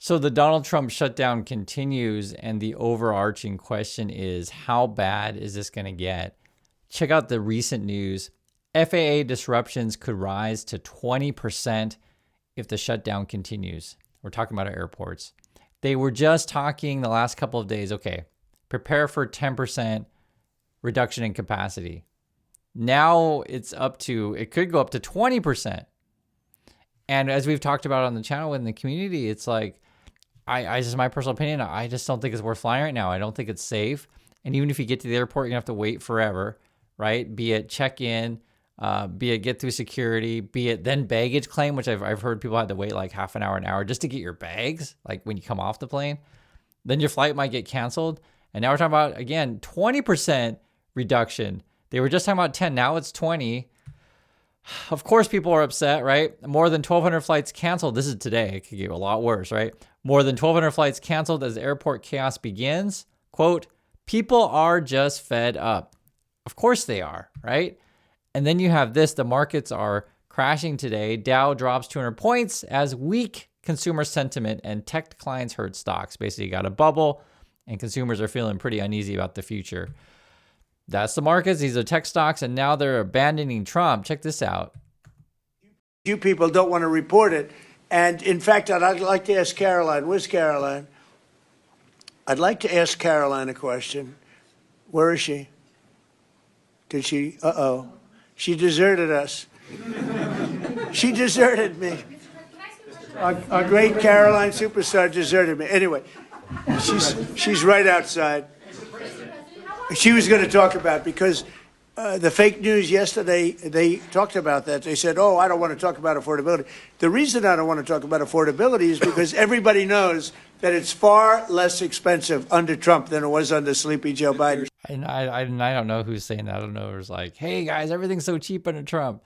So the Donald Trump shutdown continues, and the overarching question is, how bad is this going to get? Check out the recent news. FAA disruptions could rise to 20% if the shutdown continues. We're talking about our airports. They were just talking the last couple of days, okay, prepare for 10% reduction in capacity. Now it could go up to 20%. And as we've talked about on the channel in the community, it's like, I just, my personal opinion, I just don't think it's worth flying right now. I don't think it's safe. And even if you get to the airport, you're gonna have to wait forever, right? Be it check-in, be it get through security, be it then baggage claim, which I've heard people had to wait like half an hour just to get your bags, like when you come off the plane. Then your flight might get canceled. And now we're talking about, again, 20% reduction. They were just talking about 10, now it's 20. Of course, people are upset, right? More than 1,200 flights canceled. This is today. It could get a lot worse, right? More than 1,200 flights canceled as airport chaos begins. Quote, people are just fed up. Of course they are, right? And then you have this. The markets are crashing today. Dow drops 200 points as weak consumer sentiment and tech clients hurt stocks. Basically, you got a bubble, and consumers are feeling pretty uneasy about the future. That's the markets. These are tech stocks, and now they're abandoning Trump. Check this out. You people don't want to report it. And in fact, I'd like to ask Caroline. Where's Caroline? I'd like to ask Caroline a question. Where is she? Did she? Uh-oh. She deserted us. She deserted me. Our great Caroline superstar deserted me. Anyway, she's right outside. She was going to talk about, because the fake news yesterday, they talked about that. They said, oh, I don't want to talk about affordability. The reason I don't want to talk about affordability is because everybody knows that it's far less expensive under Trump than it was under Sleepy Joe Biden. And I don't know who's saying that. I don't know. It was like, hey, guys, everything's so cheap under Trump.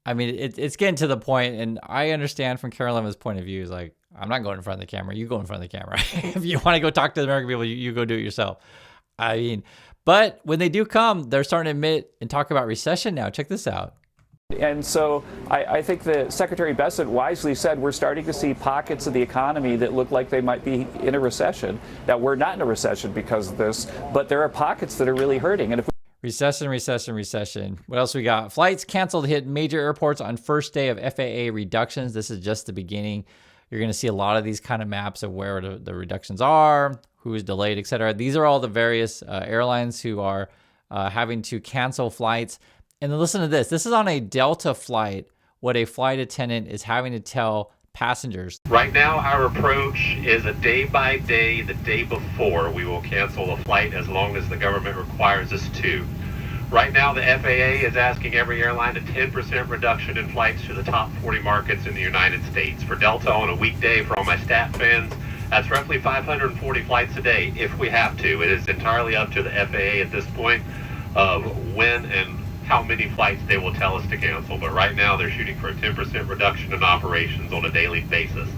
I mean, it's getting to the point, and I understand from Carolina's point of view, is like, I'm not going in front of the camera. You go in front of the camera. If you want to go talk to the American people, you go do it yourself. I mean, but when they do come, they're starting to admit and talk about recession now. Check this out. And so I think that Secretary Bessent wisely said we're starting to see pockets of the economy that look like they might be in a recession. Now, we're not in a recession because of this, but there are pockets that are really hurting. And if Recession. What else we got? Flights canceled hit major airports on first day of FAA reductions. This is just the beginning. You're going to see a lot of these kind of maps of where the reductions are, who is delayed, etc. These are all the various airlines who are having to cancel flights. And then listen to this. This is on a Delta flight, what a flight attendant is having to tell passengers. Right now, our approach is a day by day. The day before, we will cancel a flight as long as the government requires us to. Right now, the FAA is asking every airline a 10% reduction in flights to the top 40 markets in the United States. For Delta on a weekday, for all my stat fans, that's roughly 540 flights a day if we have to. It is entirely up to the FAA at this point of when and how many flights they will tell us to cancel. But right now, they're shooting for a 10% reduction in operations on a daily basis.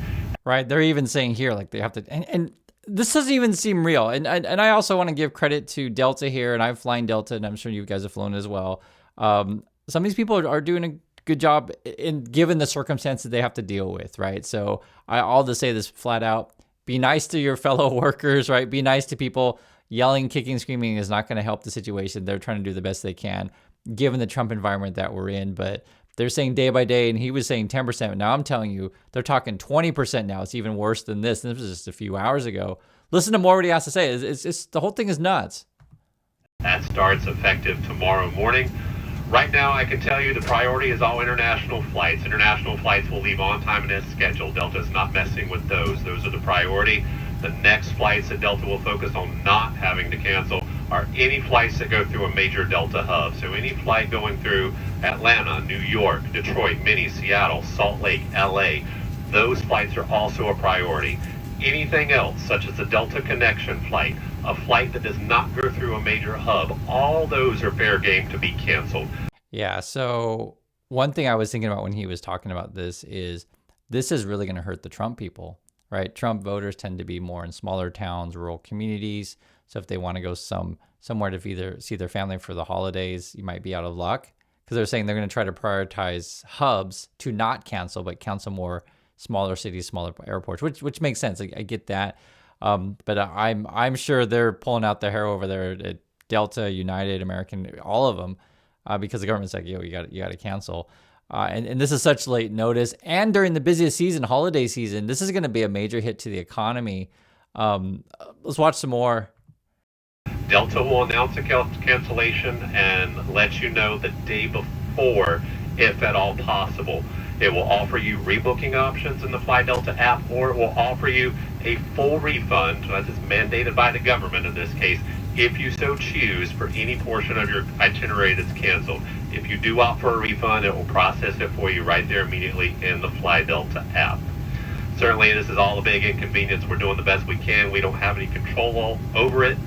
Right. They're even saying here, like they have to, and this doesn't even seem real. And I also want to give credit to Delta here, and I've flown Delta, and I'm sure you guys have flown as well. Some of these people are doing a good job in given the circumstances they have to deal with, right? So I'll just say this flat out. Be nice to your fellow workers, right? Be nice to people. Yelling, kicking, screaming is not going to help the situation. They're trying to do the best they can, given the Trump environment that we're in. But they're saying day by day, and he was saying 10%. Now I'm telling you, they're talking 20% now. It's even worse than this. And this was just a few hours ago. Listen to more what he has to say. It's the whole thing is nuts. That starts effective tomorrow morning. Right now, I can tell you the priority is all international flights. International flights will leave on time and as scheduled. Delta's not messing with those. Those are the priority. The next flights that Delta will focus on not having to cancel are any flights that go through a major Delta hub. So any flight going through Atlanta, New York, Detroit, Minneapolis, Seattle, Salt Lake, LA, those flights are also a priority. Anything else, such as a Delta Connection flight, a flight that does not go through a major hub, all those are fair game to be canceled. Yeah, so one thing I was thinking about when he was talking about this is really going to hurt the Trump people, right? Trump voters tend to be more in smaller towns, rural communities. So if they want to go somewhere to either see their family for the holidays, you might be out of luck, because they're saying they're going to try to prioritize hubs to not cancel, but cancel more smaller cities, smaller airports, which makes sense. I get that. But I'm sure they're pulling out their hair over there at Delta, United, American, all of them, because the government's like, yo, you got to cancel. And this is such late notice. And during the busiest season, holiday season, this is going to be a major hit to the economy. Let's watch some more. Delta will announce a cancellation and let you know the day before, if at all possible. It will offer you rebooking options in the Fly Delta app, or it will offer you a full refund, as is mandated by the government in this case, if you so choose, for any portion of your itinerary that's canceled. If you do opt for a refund, it will process it for you right there immediately in the Fly Delta app. Certainly, this is all a big inconvenience. We're doing the best we can. We don't have any control over it.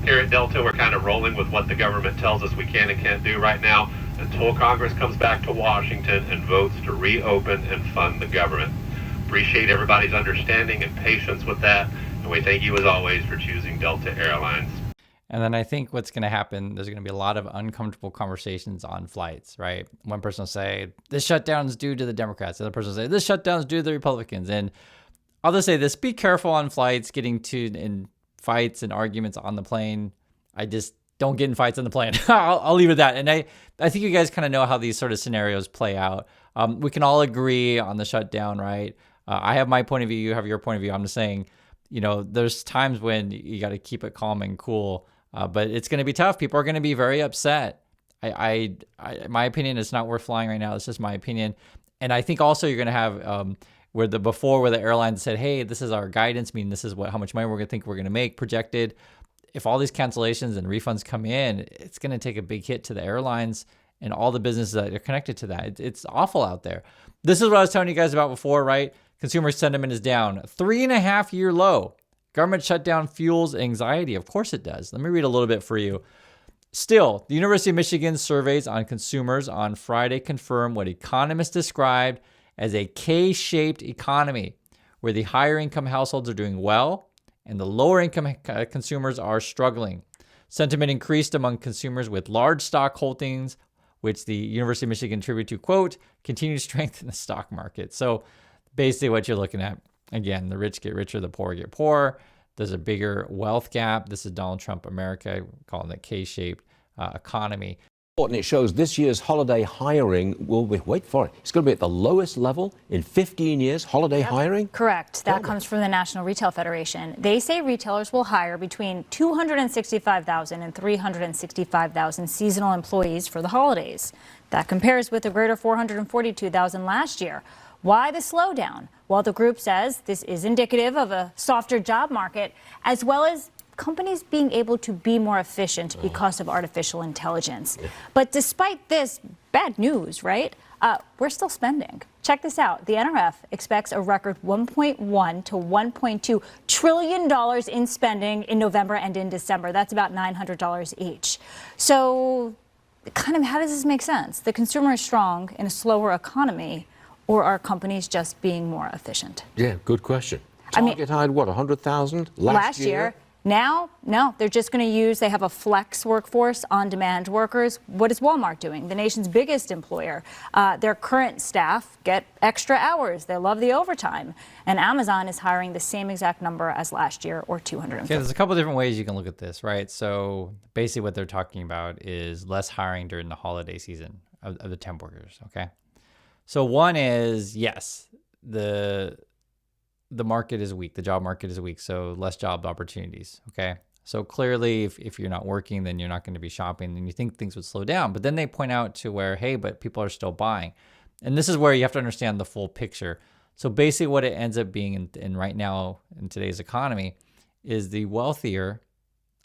Here at Delta, we're kind of rolling with what the government tells us we can and can't do right now until Congress comes back to Washington and votes to reopen and fund the government. Appreciate everybody's understanding and patience with that, and we thank you as always for choosing Delta Airlines. And then I think what's going to happen, there's going to be a lot of uncomfortable conversations on flights, right? One person will say, this shutdown is due to the Democrats. The other person will say, this shutdown is due to the Republicans. And I'll just say this, be careful on flights, getting in fights and arguments on the plane. I just don't get in fights on the plane. I'll leave it at that. And I think you guys kind of know how these sort of scenarios play out. We can all agree on the shutdown, right? I have my point of view, you have your point of view. I'm just saying, there's times when you got to keep it calm and cool. But it's going to be tough. People are going to be very upset. My opinion, it's not worth flying right now. It's just my opinion. And I think also you're going to have where the airlines said, hey, this is our guidance, meaning this is how much money we're going to think we're going to make projected. If all these cancellations and refunds come in, it's going to take a big hit to the airlines and all the businesses that are connected to that. It's awful out there. This is what I was telling you guys about before, right? Consumer sentiment is down 3.5-year low. Government shutdown fuels anxiety. Of course it does. Let me read a little bit for you. Still, the University of Michigan's surveys on consumers on Friday confirm what economists described as a K-shaped economy, where the higher income households are doing well and the lower income consumers are struggling. Sentiment increased among consumers with large stock holdings, which the University of Michigan attributed to, quote, continued strength in the stock market. So basically what you're looking at, again, the rich get richer, the poor get poorer. There's a bigger wealth gap. This is Donald Trump America, calling it K-shaped economy. And it shows this year's holiday hiring will be, wait for it, it's going to be at the lowest level in 15 years, holiday hiring? Correct. That comes from the National Retail Federation. They say retailers will hire between 265,000 and 365,000 seasonal employees for the holidays. That compares with a greater 442,000 last year. Why the slowdown? Well, the group says this is indicative of a softer job market, as well as companies being able to be more efficient because of artificial intelligence. But despite this bad news, right, we're still spending. Check this out. The NRF expects a record $1.1 to $1.2 trillion in spending in November and in December. That's about $900 each. So kind of how does this make sense? The consumer is strong in a slower economy, or are companies just being more efficient? Yeah, good question. Target hired, what, 100,000 last year? Now, no, they're just going to they have a flex workforce, on-demand workers. What is Walmart doing? The nation's biggest employer. Their current staff get extra hours. They love the overtime. And Amazon is hiring the same exact number as last year, or 250. Okay, there's a couple different ways you can look at this, right? So basically what they're talking about is less hiring during the holiday season of the temp workers, okay? So one is, yes, the market is weak. The job market is weak, so less job opportunities, okay? So clearly, if you're not working, then you're not going to be shopping, and you think things would slow down. But then they point out to where, hey, but people are still buying. And this is where you have to understand the full picture. So basically what it ends up being in right now in today's economy is the wealthier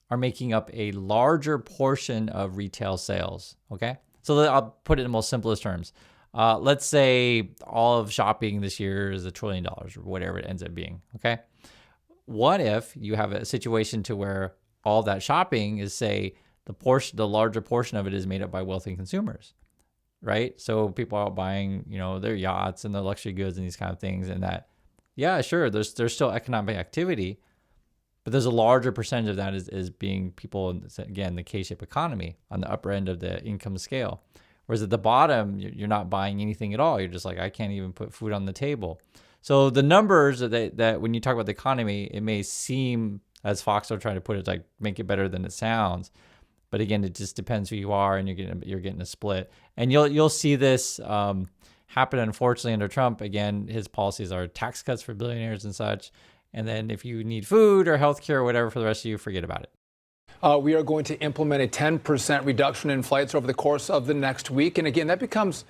are making up a larger portion of retail sales, okay? So I'll put it in the most simplest terms. Let's say all of shopping this year is $1 trillion or whatever it ends up being, okay? What if you have a situation to where all that shopping is, say, the larger portion of it is made up by wealthy consumers, right? So people are buying, their yachts and their luxury goods and these kind of things, and that, yeah, sure, there's still economic activity, but there's a larger percentage of that is being people, again, the K-shaped economy on the upper end of the income scale. Whereas at the bottom, you're not buying anything at all. You're just like, I can't even put food on the table. So the numbers that when you talk about the economy, it may seem, as Fox are trying to put it, like make it better than it sounds. But again, it just depends who you are, and you're getting a split. And you'll see this happen, unfortunately, under Trump. Again, his policies are tax cuts for billionaires and such. And then if you need food or healthcare or whatever for the rest of you, forget about it. We are going to implement a 10% reduction in flights over the course of the next week. And again, that becomes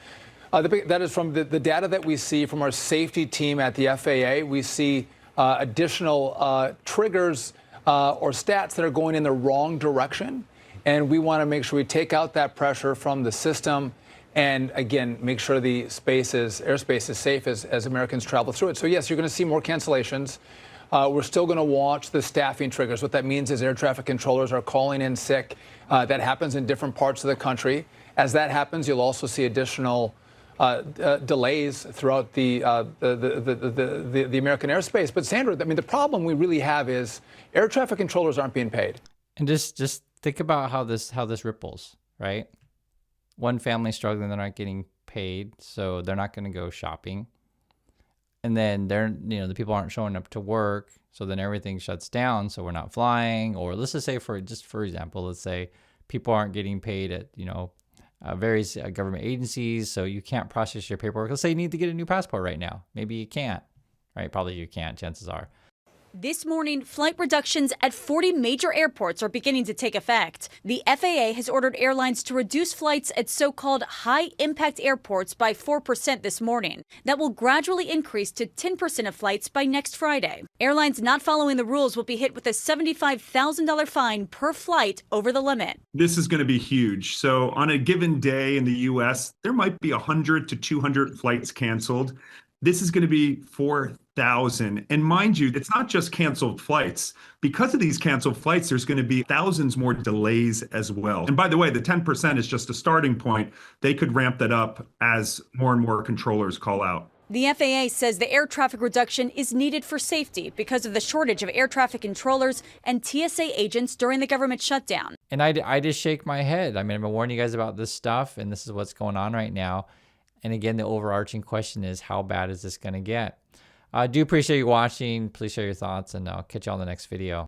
that is from the data that we see from our safety team at the FAA. We see additional triggers or stats that are going in the wrong direction. And we want to make sure we take out that pressure from the system and, again, make sure the airspace is safe as Americans travel through it. So, yes, you're going to see more cancellations. We're still going to watch the staffing triggers. What that means is air traffic controllers are calling in sick. That happens in different parts of the country. As that happens, you'll also see additional delays throughout the American airspace. But Sandra, I mean, the problem we really have is air traffic controllers aren't being paid. And just think about how this ripples, right? One family struggling, they're not getting paid, so they're not going to go shopping. And then the people aren't showing up to work, so then everything shuts down, so we're not flying. Or let's just say, for example, let's say people aren't getting paid at various government agencies, so you can't process your paperwork. Let's say you need to get a new passport right now. Maybe you can't, right? Probably you can't, chances are. This morning, flight reductions at 40 major airports are beginning to take effect. The FAA has ordered airlines to reduce flights at so-called high-impact airports by 4% this morning. That will gradually increase to 10% of flights by next Friday. Airlines not following the rules will be hit with a $75,000 fine per flight over the limit. This is going to be huge. So on a given day in the U.S., there might be 100 to 200 flights canceled. This is going to be 4,000. And mind you, it's not just canceled flights. Because of these canceled flights, there's going to be thousands more delays as well. And by the way, the 10% is just a starting point. They could ramp that up as more and more controllers call out. The FAA says the air traffic reduction is needed for safety because of the shortage of air traffic controllers and TSA agents during the government shutdown. And I just shake my head. I mean, I've been warning you guys about this stuff, and this is what's going on right now. And again, the overarching question is, how bad is this going to get? I do appreciate you watching. Please share your thoughts, and I'll catch you on the next video.